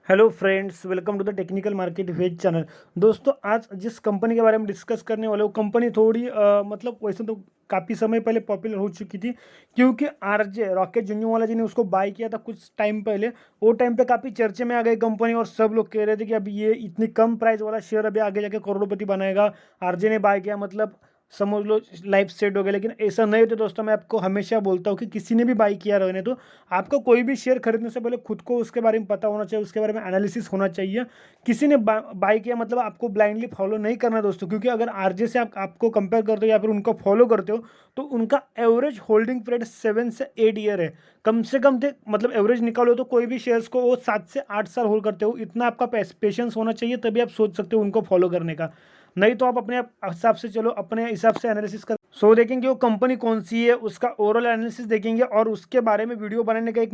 Hello friends, welcome to the technical market ways channel. दोस्तों, आज जिस कंपनी के बारे में डिस्कस करने वाले वो कंपनी थोड़ी मतलब वैसे तो काफ़ी समय पहले पॉपुलर हो चुकी थी, क्योंकि आरजे रॉकेट जुन्नूवाला जी ने उसको बाय किया था कुछ टाइम पहले। वो टाइम पे काफ़ी चर्चे में आ गई कंपनी और सब लोग कह रहे थे कि अभी ये इतनी कम प्राइस वाला शेयर अभी आगे जाके करोड़पति बनाएगा। आरजे ने बाय किया मतलब समझ लो लाइफ सेट हो गया, लेकिन ऐसा नहीं होता दोस्तों। मैं आपको हमेशा बोलता हूँ कि किसी ने भी बाई किया रहने तो आपको कोई भी शेयर खरीदने से पहले खुद को उसके बारे में पता होना चाहिए, उसके बारे में एनालिसिस होना चाहिए। किसी ने बाई किया मतलब आपको ब्लाइंडली फॉलो नहीं करना दोस्तों, क्योंकि अगर आरजे से आपको कंपेयर करते हो या फिर उनको फॉलो करते हो तो उनका एवरेज होल्डिंग पीरियड 7 से 8 ईयर है। कम से कम मतलब एवरेज निकालो तो कोई भी शेयर्स को वो 7 से 8 साल होल्ड करते हो। इतना आपका पेशेंस होना चाहिए, तभी आप सोच सकते हो उनको फॉलो करने का। नहीं तो आप अपने हिसाब से चलो, अपने हिसाब से एनालिसिस कर देखेंगे वो कंपनी कौन सी है, उसका ओवरऑल एनालिसिस देखेंगे और उसके बारे में वीडियो बनाने का एक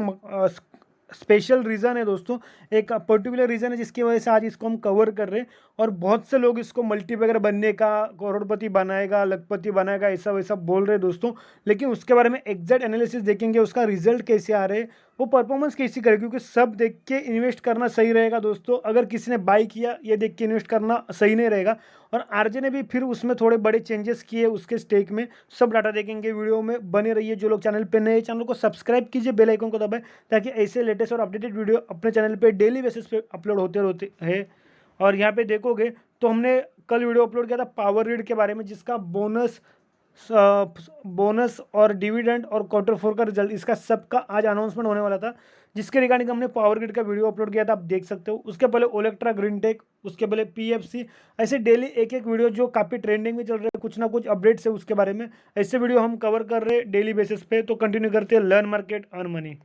स्पेशल रीज़न है दोस्तों। एक पर्टिकुलर रीज़न है जिसकी वजह से आज इसको हम कवर कर रहे हैं। और बहुत से लोग इसको मल्टीबैगर बनने का, करोड़पति बनाएगा, लखपति बनाएगा, ऐसा वैसा बोल रहे हैं दोस्तों। लेकिन उसके बारे में एग्जैक्ट एनालिसिस देखेंगे, उसका रिजल्ट कैसे आ रहे हैं, वो परफॉर्मेंस कैसी करे, क्योंकि सब देख के इन्वेस्ट करना सही रहेगा दोस्तों। अगर किसी ने बाई किया ये देख के इन्वेस्ट करना सही नहीं रहेगा। और आरजे ने भी फिर उसमें थोड़े बड़े चेंजेस किए उसके स्टेक में। सब डाटा देखेंगे, वीडियो में बने रहिए। जो लोग चैनल पे नए, चैनल को सब्सक्राइब कीजिए, बेल आइकन को दबाएं, ताकि ऐसे लेटेस्ट और अपडेटेड वीडियो अपने चैनल पे डेली बेसिस पे अपलोड होते रहते हैं। और यहाँ पे देखोगे तो हमने कल वीडियो अपलोड किया था पावर ग्रिड के बारे में, जिसका बोनस और डिविडेंड और क्वार्टर 4 का रिजल्ट, इसका सबका आज अनाउंसमेंट होने वाला था, जिसके रिगार्डिंग हमने पावर ग्रिड का वीडियो अपलोड किया था, आप देख सकते हो। उसके पहले ओलेक्ट्रा ग्रीन टेक, उसके पहले पीएफसी। ऐसे डेली एक एक वीडियो जो काफ़ी ट्रेंडिंग में चल रहे हैं, कुछ ना कुछ अपडेट्स है उसके बारे में, ऐसे वीडियो हम कवर कर रहे हैं डेली बेसिस पे। तो कंटिन्यू करते हैं, लर्न मार्केट अर्न मनी।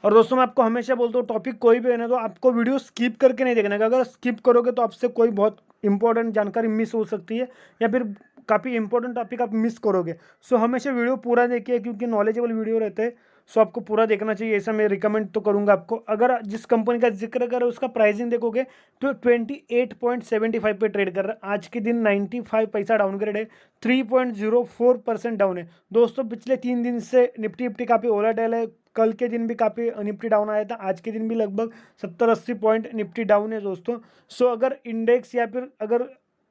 और दोस्तों, मैं आपको हमेशा बोलता हूँ टॉपिक कोई भी है ना, तो आपको वीडियो स्किप करके नहीं देखना है। अगर स्किप करोगे तो आपसे कोई बहुत इंपॉर्टेंट जानकारी मिस हो सकती है, या फिर काफ़ी इंपॉर्टेंट टॉपिक आप मिस करोगे। सो हमेशा वीडियो पूरा देखिए, क्योंकि नॉलेजेबल वीडियो रहते हैं। सो आपको पूरा देखना चाहिए, ऐसा मैं रिकमेंड तो करूँगा आपको। अगर जिस कंपनी का जिक्र करें उसका प्राइसिंग देखोगे तो 28.75 पे ट्रेड कर रहा है। आज के दिन 95 पैसा डाउनग्रेड है, 3.04% डाउन है दोस्तों। पिछले 3 दिन से निफ्टी काफ़ी वोलेटाइल है। कल के दिन भी काफ़ी निफ्टी डाउन आया था, आज के दिन भी लगभग 70-80 पॉइंट निफ्टी डाउन है दोस्तों। सो अगर इंडेक्स, या फिर अगर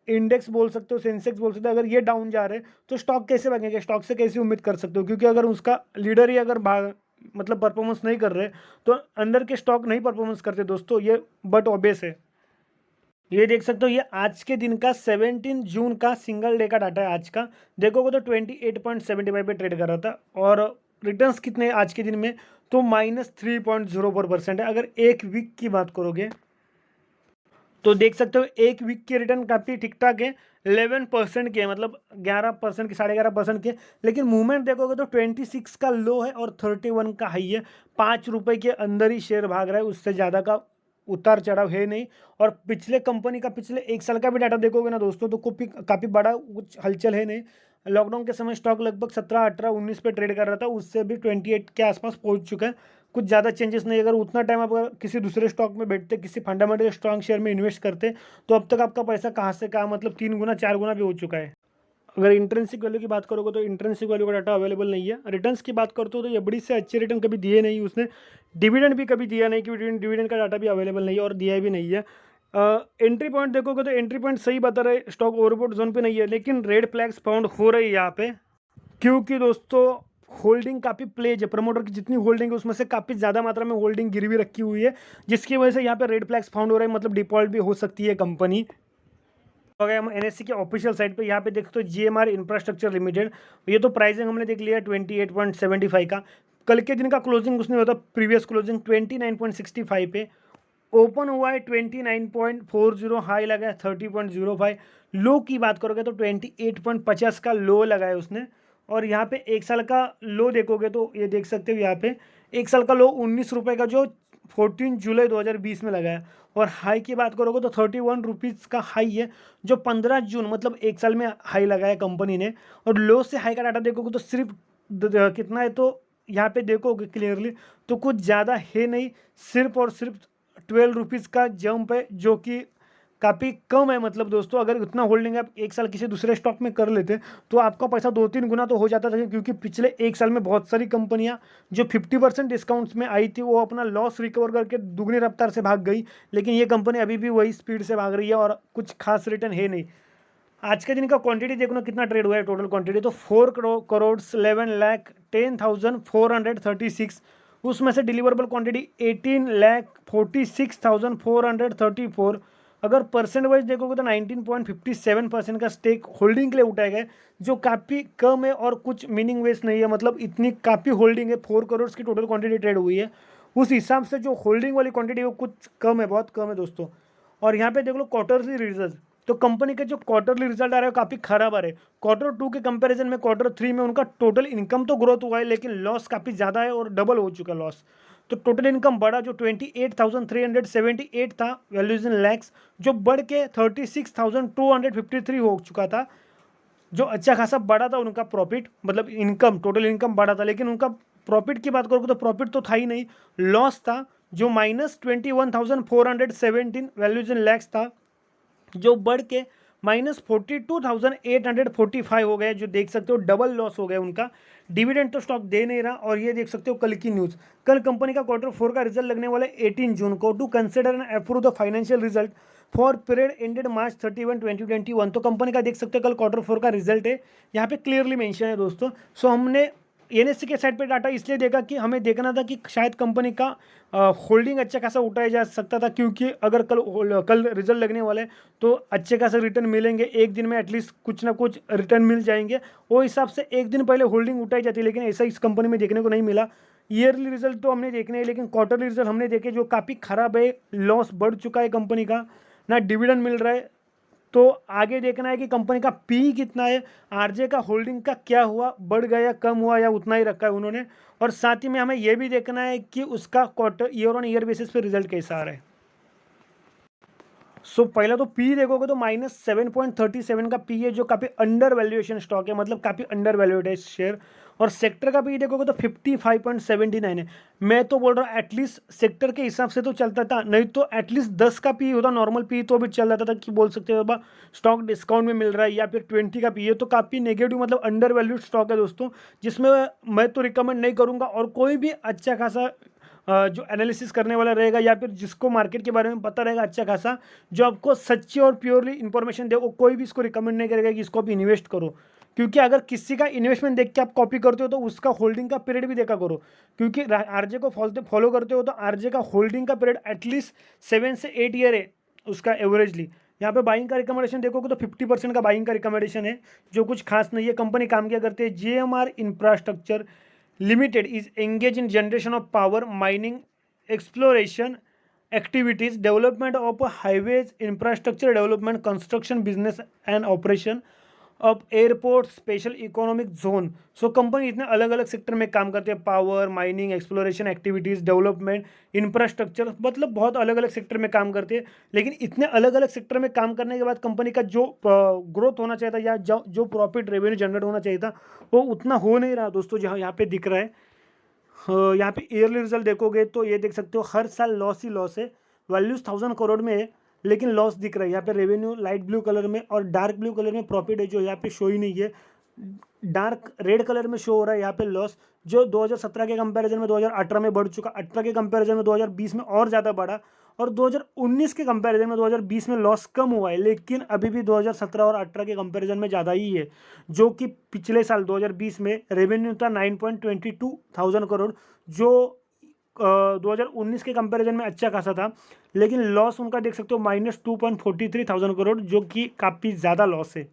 इंडेक्स बोल सकते हो, सेंसेक्स बोल सकते हो, अगर ये डाउन जा रहे हैं तो स्टॉक कैसे भागेंगे, स्टॉक से कैसे उम्मीद कर सकते हो, क्योंकि अगर उसका लीडर ही अगर भाग मतलब परफॉर्मेंस नहीं कर रहे तो अंदर के स्टॉक नहीं परफॉर्मेंस करते दोस्तों, ये बट ऑब्वियस है। ये देख सकते हो, ये आज के दिन का 17 जून का सिंगल डे का डाटा है। आज का देखोगे तो 28.75 पे ट्रेड कर रहा था, और रिटर्न्स कितने हैं आज के दिन में, तो -3.04% है। अगर एक वीक की बात करोगे तो देख सकते हो एक वीक के रिटर्न काफ़ी ठीक ठाक है, 11% के, मतलब 11% के, 11.5% के। लेकिन मूवमेंट देखोगे तो 26 का लो है और 31 का हाई है। ₹5 के अंदर ही शेयर भाग रहा है, उससे ज़्यादा का उतार चढ़ाव है नहीं। और पिछले कंपनी का पिछले 1 साल का भी डाटा देखोगे ना दोस्तों, तो काफ़ी बड़ा कुछ हलचल है नहीं। लॉकडाउन के समय स्टॉक लगभग 17, 18, 19 पे ट्रेड कर रहा था, उससे भी 28 के आसपास पहुंच चुका है। कुछ ज़्यादा चेंजेस नहीं। अगर उतना टाइम आप अगर किसी दूसरे स्टॉक में बैठते, किसी फंडामेंटल स्ट्रॉन्ग शेयर में इन्वेस्ट करते, तो अब तक आपका पैसा कहाँ से कहाँ मतलब 3 गुना 4 गुना भी हो चुका है। अगर इंट्रिंसिक वैल्यू की बात करोगे तो इंट्रिंसिक वैल्यू का डाटा अवेलेबल नहीं है। रिटर्न्स की बात करते हो तो एफडी से अच्छे रिटर्न कभी दिए नहीं उसने। डिविडेंड भी कभी दिया नहीं, क्योंकि डिविडेंड का डाटा भी अवेलेबल नहीं है और दिया भी नहीं है। एंट्री पॉइंट देखोगे तो एंट्री पॉइंट सही बता रहे, स्टॉक ओवरबॉट जोन पे नहीं है, लेकिन रेड फ्लैग्स फाउंड हो रही है यहाँ पे। क्योंकि दोस्तों होल्डिंग काफ़ी प्लेज है, प्रमोटर की जितनी होल्डिंग है उसमें से काफ़ी ज़्यादा मात्रा में होल्डिंग गिरवी रखी हुई है, जिसकी वजह से यहाँ पे रेड फ्लैग्स फाउंड हो रहे हैं, मतलब डिफॉल्ट भी हो सकती है कंपनी। तो अगर हम एनएससी के ऑफिशियल साइट पे यहाँ पे देखते तो जीएमआर इंफ्रास्ट्रक्चर लिमिटेड, ये तो प्राइसिंग हमने देख लिया 28.75 का। कल के दिन का क्लोजिंग उसने होता, प्रीवियस क्लोजिंग 29.65 पे ओपन हुआ है, 29.40 हाई लगा है 30.05। लो की बात करोगे तो 28.50 का लो लगाया उसने। और यहाँ पे 1 साल का लो देखोगे तो ये देख सकते हो, यहाँ पे 1 साल का लो ₹19 का, जो 14 जुलाई 2020 में लगाया। और हाई की बात करोगे तो 31 रुपीज़ का हाई है, जो 15 जून मतलब 1 साल में हाई लगाया कंपनी ने। और लो से हाई का डाटा देखोगे तो सिर्फ कितना है, तो यहाँ पे देखोगे क्लियरली तो कुछ ज़्यादा है नहीं, सिर्फ और सिर्फ 12 रुपीज़ का जंप है, जो कि काफ़ी कम है। मतलब दोस्तों अगर उतना होल्डिंग आप एक साल किसी दूसरे स्टॉक में कर लेते तो आपका पैसा 2-3 गुना तो हो जाता था, क्योंकि पिछले एक साल में बहुत सारी कंपनियां जो 50% डिस्काउंट्स में आई थी वो अपना लॉस रिकवर करके दुगनी रफ्तार से भाग गई, लेकिन ये कंपनी अभी भी वही स्पीड से भाग रही है और कुछ खास रिटर्न है नहीं। आज के दिन का क्वांटिटी देखो कितना ट्रेड हुआ है, टोटल क्वांटिटी तो 4 करोड़ 11,10,436, उसमें से डिलीवरेबल क्वांटिटी 18,46,434। अगर परसेंट वाइज देखोगे तो 19.57% का स्टेक होल्डिंग के लिए उठाया गया है, जो काफ़ी कम है और कुछ मीनिंग वेस्ट नहीं है। मतलब इतनी काफ़ी होल्डिंग है, 4 करोड़ की टोटल क्वांटिटी ट्रेड हुई है, उस हिसाब से जो होल्डिंग वाली क्वांटिटी है वो कुछ कम है, बहुत कम है दोस्तों। और यहाँ पे देख लो क्वार्टरली रिजल्ट, तो कंपनी के जो क्वार्टरली रिजल्ट आ रहे हैं काफ़ी खराब आ रहे हैं। Q2 के कंपैरिजन में Q3 में उनका टोटल इनकम तो ग्रोथ हुआ है, लेकिन लॉस काफ़ी ज़्यादा है और डबल हो चुका है लॉस। तो टोटल इनकम बढ़ा, जो 28,378 था वैल्यूज इन लैक्स, जो बढ़ के 36,253 हो चुका था। जो अच्छा खासा बढ़ा था उनका प्रॉफिट, मतलब इनकम, टोटल इनकम बढ़ा था, लेकिन उनका प्रॉफिट की बात करोगे तो प्रॉफिट तो था ही नहीं, लॉस था, जो -21,417 वैल्यूज इन लैक्स था, जो बढ़ के -42,845 हो गए। जो देख सकते हो डबल लॉस हो गया उनका। डिविडेंड तो स्टॉक दे नहीं रहा। और ये देख सकते हो कल की न्यूज़, कल कंपनी का Q4 का रिजल्ट लगने वाला है 18 जून को, to consider and approve the financial result for period ended March 31, 2021। तो कंपनी का देख सकते हो कल Q4 का रिजल्ट है, यहाँ पे क्लियरली मेंशन है दोस्तों। सो हमने एनएससी के साइड पे डाटा इसलिए देखा कि हमें देखना था कि शायद कंपनी का होल्डिंग अच्छा खासा उठाया जा सकता था, क्योंकि अगर कल रिजल्ट लगने वाले हैं तो अच्छे खासे रिटर्न मिलेंगे, एक दिन में एटलीस्ट कुछ ना कुछ रिटर्न मिल जाएंगे। वो हिसाब से एक दिन पहले होल्डिंग उठाई जाती है, लेकिन ऐसा इस कंपनी में देखने को नहीं मिला। ईयरली रिजल्ट तो हमने देखने हैं, लेकिन क्वार्टरली रिजल्ट हमने देखे जो काफ़ी खराब है, लॉस बढ़ चुका है कंपनी का, ना डिविडेंड मिल रहा है। तो आगे देखना है कि कंपनी का पी कितना है, आरजे का होल्डिंग का क्या हुआ, बढ़ गया कम हुआ या उतना ही रखा है उन्होंने। और साथ ही में हमें यह भी देखना है कि उसका quarter year on year basis पे रिजल्ट कैसा आ रहा है। सो पहला तो पी देखोगे तो -7.37 का पी है, जो काफ़ी अंडर वैल्यूएशन स्टॉक है, मतलब काफ़ी अंडर वैल्यूएड है शेयर। और सेक्टर का पी देखोगे तो 55.79 है। मैं तो बोल रहा हूँ एटलीस्ट सेक्टर के हिसाब से तो चलता था, नहीं तो एटलीस्ट 10 का पी होता, नॉर्मल पी तो भी चल जाता था कि बोल सकते हो बाबा स्टॉक डिस्काउंट में मिल रहा है, या फिर 20 का पी है तो काफ़ी नेगेटिव, मतलब अंडर वैल्यूड स्टॉक है दोस्तों, जिसमें मैं तो रिकमेंड नहीं करूँगा। और कोई भी अच्छा खासा जो एनालिसिस करने वाला रहेगा या फिर जिसको मार्केट के बारे में पता रहेगा अच्छा खासा, जो आपको सच्ची और प्योरली इन्फॉर्मेशन दे, वो कोई भी इसको रिकमेंड नहीं करेगा कि इसको आप इन्वेस्ट करो। क्योंकि अगर किसी का इन्वेस्टमेंट देख के आप कॉपी करते हो तो उसका होल्डिंग का पीरियड भी देखा करो, क्योंकि आरजे को फॉलो करते हो तो आरजे का होल्डिंग का पीरियड एटलीस्ट 7 से 8 ईयर है उसका एवरेजली। यहाँ पे बाइंग का रिकमेंडेशन देखोगे तो 50% का बाइंग का रिकमेंडेशन है, जो कुछ खास नहीं है। कंपनी काम क्या करते हैं, JMR infrastructure Limited is engaged in generation of power, mining, exploration activities, development of highways, infrastructure development, construction business and operation of airport special economic zone. So company इतने अलग अलग सेक्टर में काम करते हैं, power, mining, exploration activities, development, infrastructure, मतलब बहुत अलग अलग सेक्टर में काम करते हैं। लेकिन इतने अलग अलग सेक्टर में काम करने के बाद कंपनी का जो ग्रोथ होना चाहिए था या जो प्रॉफिट रेवेन्यू जनरेट होना चाहिए था वो उतना हो नहीं रहा दोस्तों, जहाँ यहाँ पे दिख रहा है। यहाँ पे ईयरली रिजल्ट देखोगे तो ये देख सकते हो हर साल लॉस ही लॉस है। वैल्यूज 1000 करोड़ में है, लेकिन लॉस दिख रहा है। यहाँ पे रेवेन्यू लाइट ब्लू कलर में और डार्क ब्लू कलर में प्रॉफिट है, जो यहाँ पे शो ही नहीं है। डार्क रेड कलर में शो हो रहा है यहाँ पे लॉस, जो 2017 के कंपैरिजन में 2018 में बढ़ चुका, 18 के कंपैरिजन में 2020 में और ज़्यादा बढ़ा, और 2019 के कंपैरिजन में 2020 में लॉस कम हुआ है, लेकिन अभी भी 2017 और 18 के कंपैरिजन में ज़्यादा ही है। जो कि पिछले साल 2020 में रेवेन्यू था 9.22 थाउजेंड करोड़, जो 2019 के कंपैरिजन में अच्छा खासा था, लेकिन लॉस उनका देख सकते हो -2.43 थाउजेंड करोड़, जो कि काफ़ी ज़्यादा लॉस है।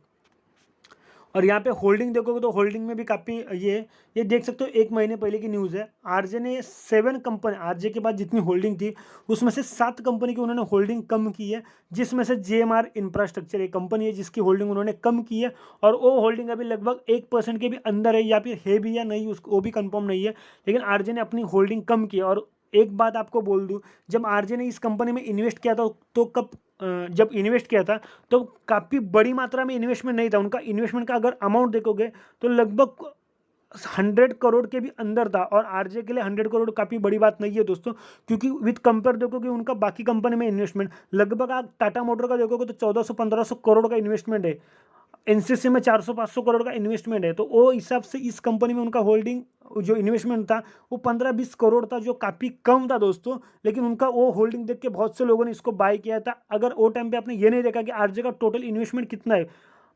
और यहाँ पे होल्डिंग देखोगे तो होल्डिंग में भी काफ़ी ये देख सकते हो, एक महीने पहले की न्यूज़ है। आरजे ने 7 कंपनी, आरजे के पास जितनी होल्डिंग थी उसमें से 7 कंपनी की उन्होंने होल्डिंग कम की है, जिसमें से JMR इंफ्रास्ट्रक्चर एक कंपनी है जिसकी होल्डिंग उन्होंने कम की है। और वो होल्डिंग अभी लगभग 1% के भी अंदर है, या फिर है भी या नहीं उसको वो भी कंफर्म नहीं है, लेकिन आरजे ने अपनी होल्डिंग कम की है। और एक बात आपको बोल दूँ, जब आरजे ने इस कंपनी में इन्वेस्ट किया था तो जब इन्वेस्ट किया था तो काफ़ी बड़ी मात्रा में इन्वेस्टमेंट नहीं था उनका। इन्वेस्टमेंट का अगर अमाउंट देखोगे तो लगभग 100 करोड़ के भी अंदर था, और आरजे के लिए 100 करोड़ काफ़ी बड़ी बात नहीं है दोस्तों, क्योंकि विथ कंपेयर देखोगे उनका बाकी कंपनी में इन्वेस्टमेंट लगभग, आप टाटा मोटर का देखोगे तो 1400-1500 करोड़ का इन्वेस्टमेंट है, एनसीसी में 400-500 करोड़ का इन्वेस्टमेंट है। तो वो हिसाब से इस कंपनी में उनका होल्डिंग जो इन्वेस्टमेंट था वो 15-20 करोड़ था, जो काफ़ी कम था दोस्तों। लेकिन उनका वो होल्डिंग देख के बहुत से लोगों ने इसको बाय किया था। अगर वो टाइम पे आपने ये नहीं देखा कि आरजे का टोटल इन्वेस्टमेंट कितना है,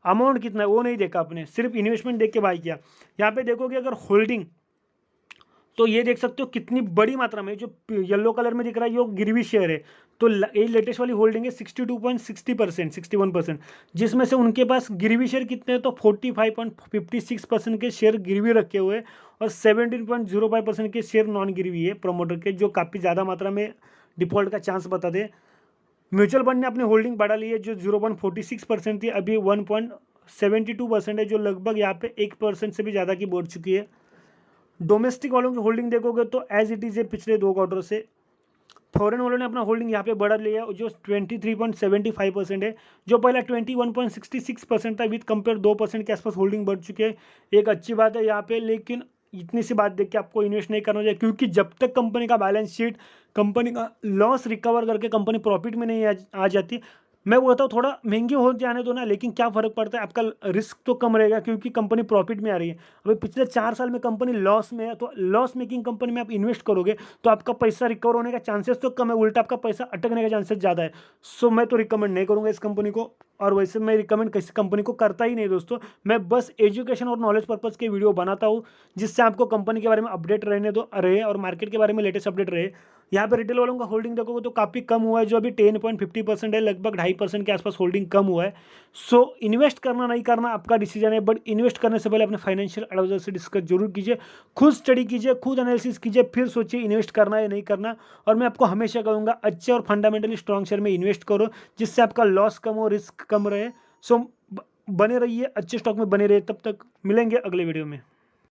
अमाउंट कितना है, वो नहीं देखा आपने, सिर्फ इन्वेस्टमेंट देख के बाय किया। यहाँ पे देखोगे अगर होल्डिंग, तो ये देख सकते हो कितनी बड़ी मात्रा में, जो येलो कलर में दिख रहा है ये गिरवी शेयर है। तो ये लेटेस्ट वाली होल्डिंग है 62.60%, 61%, जिसमें से उनके पास गिरवी शेयर कितने हैं तो 45.56% के शेयर गिरवी रखे हुए हैं, और 17.05% के शेयर नॉन गिरवी है प्रमोटर के, जो काफ़ी ज़्यादा मात्रा में डिफॉल्ट का चांस बताते हैं। म्यूचुअल फंड ने अपनी होल्डिंग बढ़ा ली है, जो 0.46% थी अभी 1.72% है, जो लगभग यहाँ पे 1% से भी ज़्यादा की बढ़ चुकी है। डोमेस्टिक वालों की होल्डिंग देखोगे तो एज इट इज़ है पिछले 2 क्वार्टर से। फॉरेन वालों ने अपना होल्डिंग यहाँ पे बढ़ा लिया है, जो 23.75% है, जो पहला 21.66% था, विथ कंपेयर 2% के आसपास होल्डिंग बढ़ चुकी है। एक अच्छी बात है यहाँ पे, लेकिन इतनी सी बात देख के आपको इन्वेस्ट नहीं करना चाहिए, क्योंकि जब तक कंपनी का बैलेंस शीट, कंपनी का लॉस रिकवर करके कंपनी प्रॉफिट में नहीं आ जाती, मैं बोलता हूँ थोड़ा महंगी हो जाने दो ना, लेकिन क्या फ़र्क पड़ता है, आपका रिस्क तो कम रहेगा, क्योंकि कंपनी प्रॉफिट में आ रही है। अभी पिछले 4 साल में कंपनी लॉस में है, तो लॉस मेकिंग कंपनी में आप इन्वेस्ट करोगे तो आपका पैसा रिकवर होने का चांसेस तो कम है, उल्टा आपका पैसा अटकने का चांसेस ज़्यादा है। सो मैं तो रिकमेंड नहीं करूँगा इस कंपनी को, और वैसे मैं रिकमेंड किसी कंपनी को करता ही नहीं दोस्तों। मैं बस एजुकेशन और नॉलेज पर्पज़ के वीडियो बनाता हूँ, जिससे आपको कंपनी के बारे में अपडेट रहने दो रहे, और मार्केट के बारे में लेटेस्ट अपडेट रहे। यहाँ पे रिटेल वालों का होल्डिंग देखोगे तो काफ़ी कम हुआ है, जो अभी 10.50% है, लगभग 2.5% के आसपास होल्डिंग कम हुआ है। सो इन्वेस्ट करना नहीं करना आपका डिसीजन है, बट इन्वेस्ट करने से पहले अपने फाइनेंशियल एडवाइजर से डिस्कस जरूर कीजिए, खुद स्टडी कीजिए, खुद एनालिसिस कीजिए, फिर सोचिए इन्वेस्ट करना है नहीं करना। और मैं आपको हमेशा कहूँगा अच्छे और फंडामेंटली स्ट्रॉन्ग शेयर में इन्वेस्ट करो, जिससे आपका लॉस कम हो, रिस्क कम रहे। सो बने रहिए, अच्छे स्टॉक में बने रहिए। तब तक मिलेंगे अगले वीडियो में।